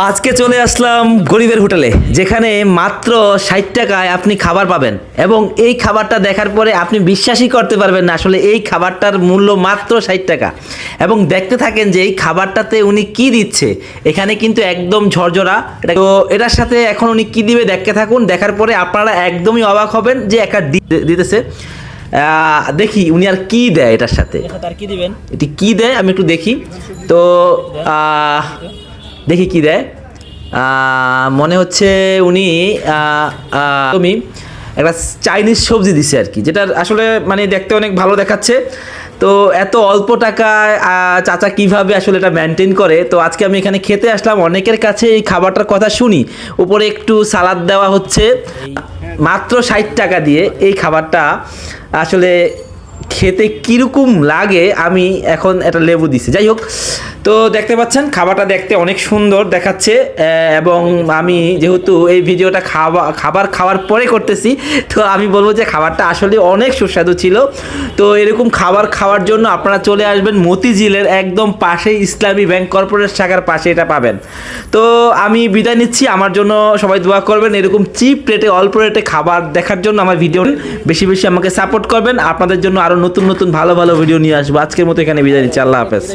আজকে চলে আসলাম গরিবের হোটেলে, যেখানে মাত্র 60 টাকায় আপনি খাবার পাবেন এবং এই খাবারটা দেখার পরে আপনি বিশ্বাসই করতে পারবেন না আসলে এই খাবারটার মূল্য মাত্র 60 টাকা। এবং দেখতে থাকেন যে এই খাবারটাতে উনি কি দিচ্ছে। এখানে কিন্তু একদম ঝরঝরা, তো এটার সাথে এখন উনি কি দিবে দেখতে থাকুন। দেখার পরে আপনারা একদমই অবাক হবেন যে একটা দিতেছে। দেখি উনি আর কি দেয় এটার সাথে, এটি কি দেয় আমি একটু দেখি। তো দেখি কি দেয়। মনে হচ্ছে উনি তুমি একটা চাইনিজ সবজি দিছে আর কি, যেটা আসলে মানে দেখতে অনেক ভালো দেখাচ্ছে। তো এত অল্প টাকায় চাচা কিভাবে আসলে এটা মেনটেন করে। তো আজকে আমি এখানে খেতে আসলাম, অনেকের কাছে এই খাবারটার কথা শুনি। উপরে একটু সালাদ দেওয়া হচ্ছে মাত্র 60 টাকা দিয়ে। এই খাবারটা আসলে খেতে কীরকম লাগে, আমি এখন একটা লেবু দিছি, যাই হোক। তো দেখতে পাচ্ছেন খাবারটা দেখতে অনেক সুন্দর দেখাচ্ছে, এবং আমি যেহেতু এই ভিডিওটা খাবার খাওয়ার পরে করতেছি, তো আমি বলবো যে খাবারটা আসলে অনেক সুস্বাদু ছিল। তো এরকম খাবার খাওয়ার জন্য আপনারা চলে আসবেন মতিঝিলের একদম পাশে, ইসলামী ব্যাংক কর্পোরেট শাখার পাশে এটা পাবেন। তো আমি বিদায় নিচ্ছি, আমার জন্য সবাই দোয়া করবেন। এরকম চিপ রেটে অল্প রেটে খাবার দেখার জন্য আমার ভিডিও বেশি বেশি আমাকে সাপোর্ট করবেন। আপনাদের জন্য আরও নতুন নতুন ভালো ভালো ভিডিও নিয়ে আসবো। আজকের মতো এখানে বিদায় নিচ্ছি, আল্লাহ হাফেজ।